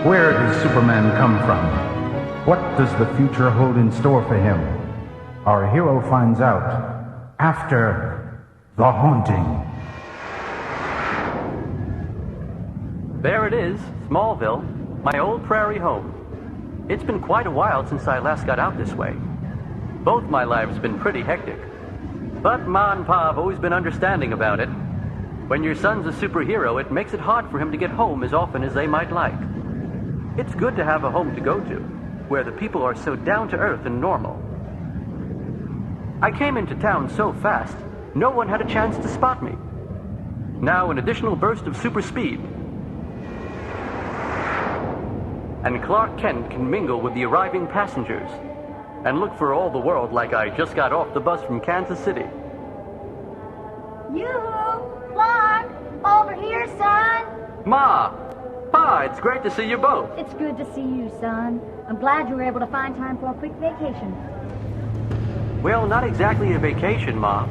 Where does Superman come from? What does the future hold in store for him? Our hero finds out after The Haunting. There it is, Smallville, my old prairie home. It's been quite a while since I last got out this way. Both my lives have been pretty hectic. But Ma and Pa have always been understanding about it. When your son's a superhero, it makes it hard for him to get home as often as they might like. It's good to have a home to go to, where the people are so down-to-earth and normal. I came into town so fast, no one had a chance to spot me. Now an additional burst of super speed, and Clark Kent can mingle with the arriving passengers and look for all the world like I just got off the bus from Kansas City. Yoo-hoo! Clark! Over here, son! Ma! Pa, it's great to see you both. It's good to see you, son. I'm glad you were able to find time for a quick vacation. Well, not exactly a vacation, Ma.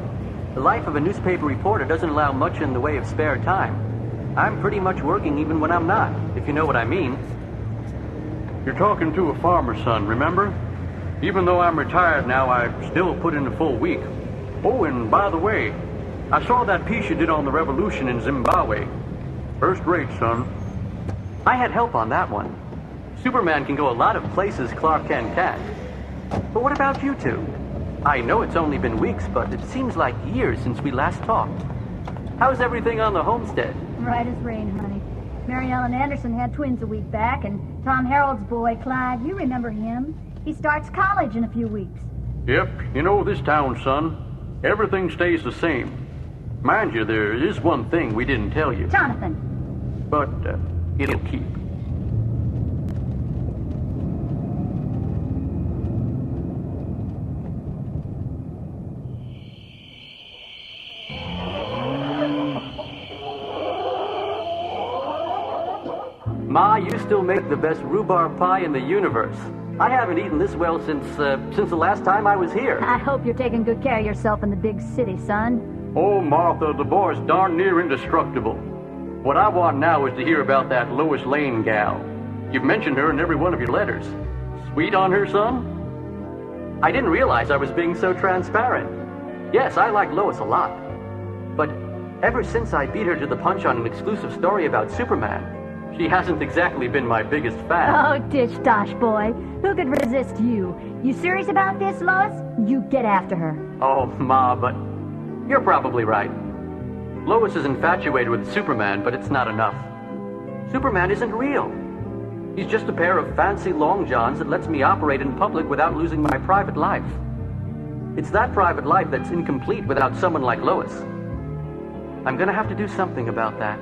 The life of a newspaper reporter doesn't allow much in the way of spare time. I'm pretty much working even when I'm not, if you know what I mean. You're talking to a farmer, son, remember? Even though I'm retired now, I still put in a full week. Oh, and by the way, I saw that piece you did on the revolution in Zimbabwe. First rate, son. I had help on that one. Superman can go a lot of places Clark Kent can't. But what about you two? I know it's only been weeks, but it seems like years since we last talked. How's everything on the homestead? Right as rain, honey. Mary Ellen Anderson had twins a week back, and Tom Harold's boy, Clyde, you remember him. He starts college in a few weeks. Yep, you know this town, son. Everything stays the same. Mind you, there is one thing we didn't tell you. Jonathan. But, it'll keep. Ma, you still make the best rhubarb pie in the universe. I haven't eaten this well since the last time I was here. I hope you're taking good care of yourself in the big city, son. Oh, Martha, the boy's darn near indestructible. What I want now is to hear about that Lois Lane gal. You've mentioned her in every one of your letters. Sweet on her, son? I didn't realize I was being so transparent. Yes, I like Lois a lot. But ever since I beat her to the punch on an exclusive story about Superman, she hasn't exactly been my biggest fan. Oh, dish-dosh, boy. Who could resist you? You serious about this, Lois? You get after her. Oh, Ma, but you're probably right. Lois is infatuated with Superman, but it's not enough. Superman isn't real. He's just a pair of fancy long johns that lets me operate in public without losing my private life. It's that private life that's incomplete without someone like Lois. I'm gonna have to do something about that.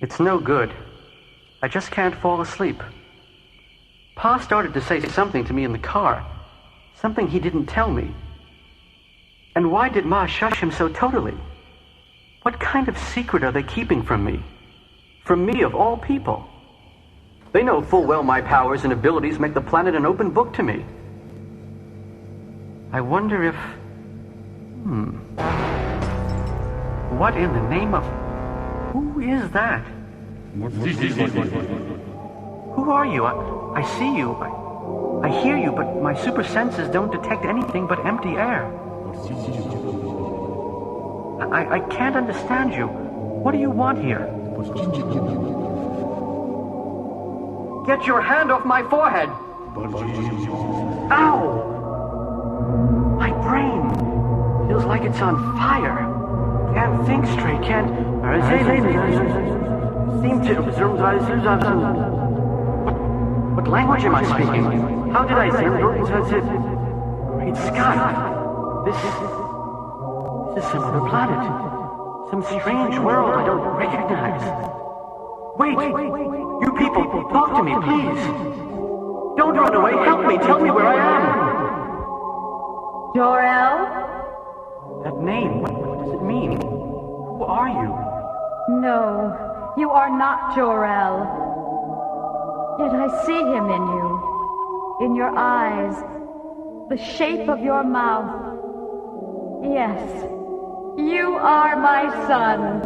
It's no good. I just can't fall asleep. Pa started to say something to me in the car. Something he didn't tell me. And why did Ma shush him so totally? What kind of secret are they keeping from me? From me, of all people? They know full well my powers and abilities make the planet an open book to me. I wonder if... What in the name of... Who is that? Who are you? I see you. I hear you, but my super senses don't detect anything but empty air. I can't understand you. What do you want here? Get your hand off my forehead! Ow! My brain feels like it's on fire. Can't think straight, can't... Seem to... What language am I speaking? How did I... Great Scott! This is some other planet. Some strange world I don't recognize. Wait! You people, talk to me, please! Don't run away, help me, tell me where I am! Jor-El? That name, what does it mean? Who are you? No, you are not Jor-El. Yet I see him in you. In your eyes. The shape of your mouth. Yes, you are my son.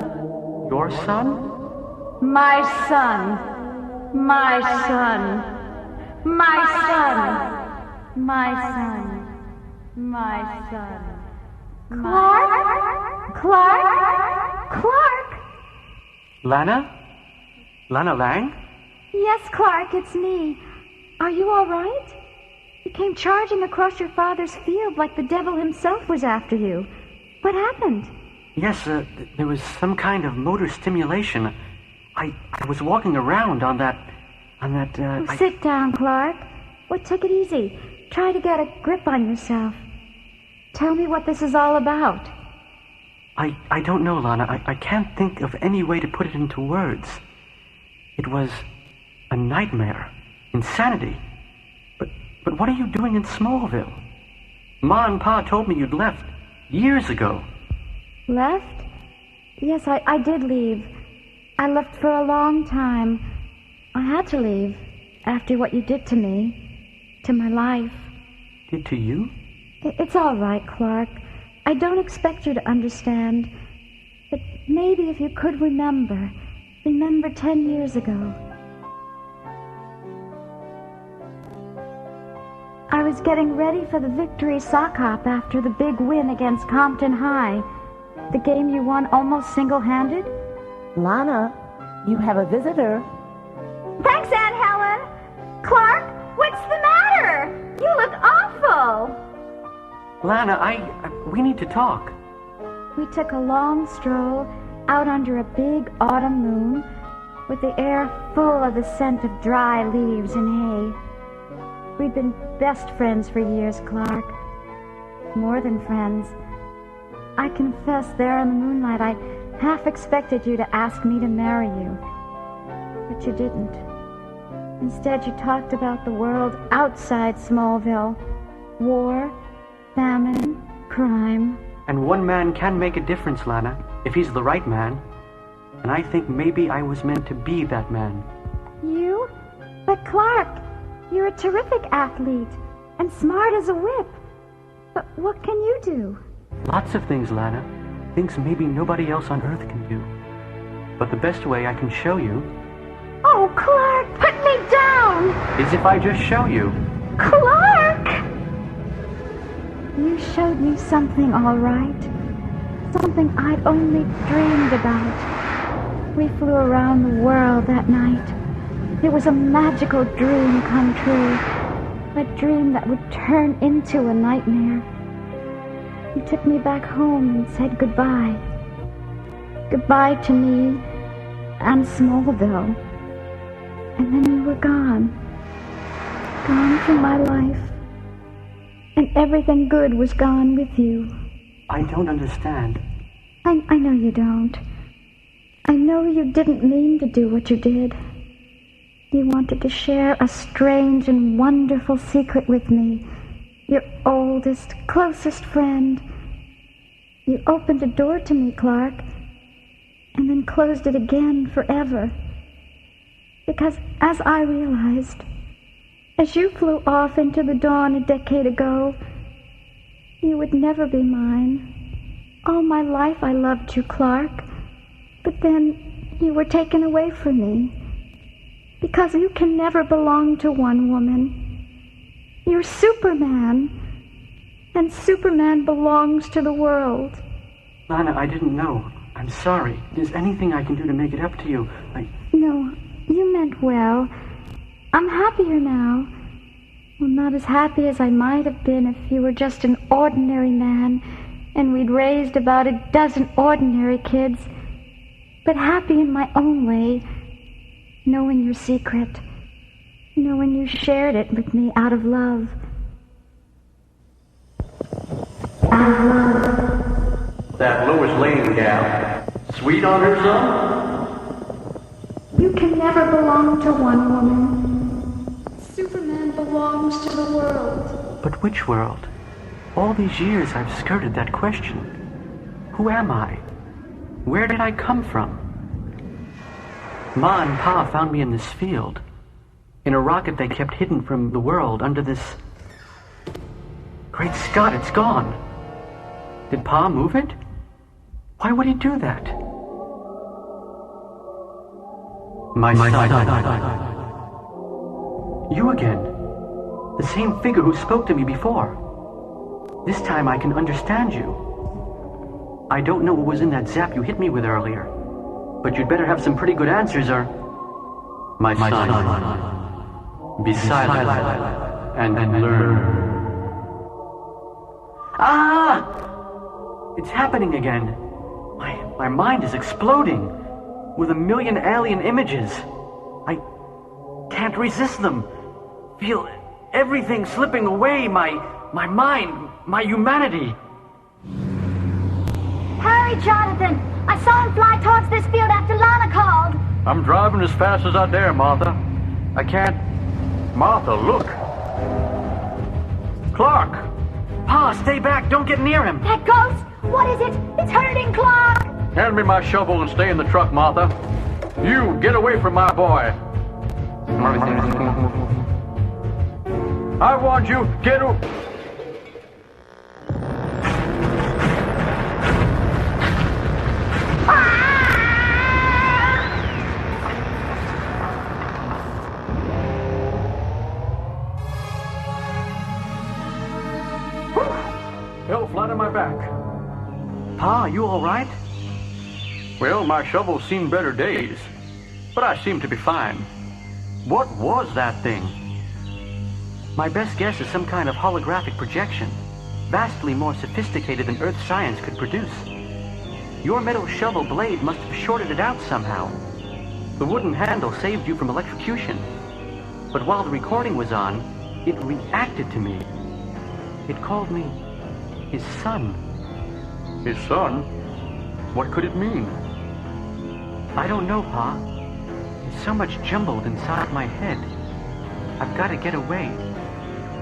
Your son? My son. My son. My son. My son. My son. Clark? Clark? Clark? Lana? Lana Lang? Yes, Clark, it's me. Are you all right? You came charging across your father's field like the devil himself was after you. What happened? Yes, there was some kind of motor stimulation. I was walking around on that... Sit down, Clark. Well, take it easy. Try to get a grip on yourself. Tell me what this is all about. I don't know, Lana. I can't think of any way to put it into words. It was a nightmare. Insanity. But what are you doing in Smallville? Ma and Pa told me you'd left years ago. Left? Yes, I did leave. I left for a long time. I had to leave after what you did to me, to my life. Did to you? It's all right, Clark. I don't expect you to understand. But maybe if you could remember 10 years ago. I was getting ready for the victory sock hop after the big win against Compton High. The game you won almost single-handed. Lana, you have a visitor. Thanks, Aunt Helen. Clark, what's the matter? You look awful. Lana, we need to talk. We took a long stroll out under a big autumn moon with the air full of the scent of dry leaves and hay. We'd been best friends for years, Clark. More than friends. I confess there in the moonlight I half expected you to ask me to marry you. But you didn't. Instead, you talked about the world outside Smallville. War, famine, crime. And one man can make a difference, Lana, if he's the right man. And I think maybe I was meant to be that man. You? But Clark, you're a terrific athlete and smart as a whip. But what can you do? Lots of things, Lana. Things maybe nobody else on Earth can do. But the best way I can show you... Oh, Clark, put me down! ...is if I just show you. Clark! You showed me something, all right. Something I'd only dreamed about. We flew around the world that night. It was a magical dream come true. A dream that would turn into a nightmare. You took me back home and said goodbye. Goodbye to me and Smallville. And then you were gone. Gone from my life. And everything good was gone with you. I don't understand. I know you don't. I know you didn't mean to do what you did. You wanted to share a strange and wonderful secret with me. Your oldest, closest friend. You opened a door to me, Clark, and then closed it again forever. Because as I realized, as you flew off into the dawn a decade ago, you would never be mine. All my life I loved you, Clark, but then you were taken away from me. Because you can never belong to one woman. You're Superman, and Superman belongs to the world. Lana, I didn't know. I'm sorry. If there's anything I can do to make it up to you, No, you meant well. I'm happier now. Well, not as happy as I might have been if you were just an ordinary man and we'd raised about a dozen ordinary kids. But happy in my own way, knowing your secret, knowing you shared it with me out of love. Out of love. That Lois Lane gal, sweet on her son? You can never belong to one woman. Superman belongs to the world. But which world? All these years I've skirted that question. Who am I? Where did I come from? Ma and Pa found me in this field. In a rocket they kept hidden from the world under this... Great Scott, it's gone. Did Pa move it? Why would he do that? My son. You again. The same figure who spoke to me before. This time I can understand you. I don't know what was in that zap you hit me with earlier, but you'd better have some pretty good answers or... My son. Be silent and learn. Ah! It's happening again. My mind is exploding with a million alien images. I can't resist them. Feel everything slipping away. My mind, my humanity. Hurry, Jonathan! I saw him fly towards this field after Lana called. I'm driving as fast as I dare, Martha. I can't... Martha, look. Clark! Pa, stay back. Don't get near him. That ghost! What is it? It's hurting Clark! Hand me my shovel and stay in the truck, Martha. You, get away from my boy. I want you, get Hell flat on my back. Pa, you all right? Well, my shovel's seen better days, but I seem to be fine. What was that thing? My best guess is some kind of holographic projection, vastly more sophisticated than Earth science could produce. Your metal shovel blade must have shorted it out somehow. The wooden handle saved you from electrocution. But while the recording was on, it reacted to me. It called me his son. His son? What could it mean? I don't know, Pa. It's so much jumbled inside my head. I've got to get away.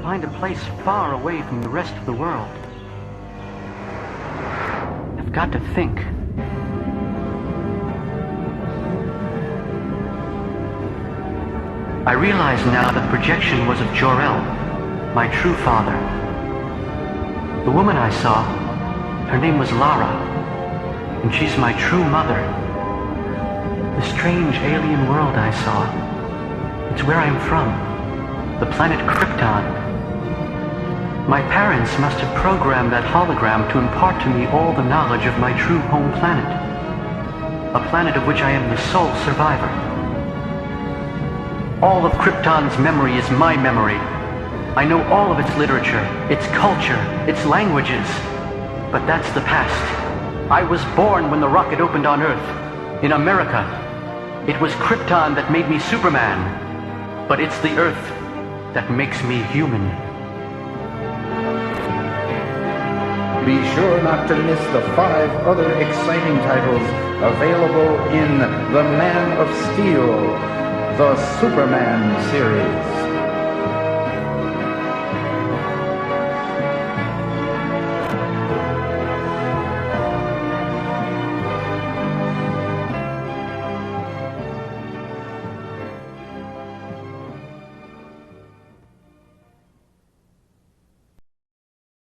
Find a place far away from the rest of the world. I've got to think. I realize now that projection was of Jor-El, my true father. The woman I saw, her name was Lara, and she's my true mother. The strange alien world I saw, it's where I'm from, the planet Krypton. My parents must have programmed that hologram to impart to me all the knowledge of my true home planet, a planet of which I am the sole survivor. All of Krypton's memory is my memory. I know all of its literature, its culture, its languages. But that's the past. I was born when the rocket opened on Earth, in America. It was Krypton that made me Superman. But it's the Earth that makes me human. Be sure not to miss the 5 other exciting titles available in The Man of Steel, the Superman series.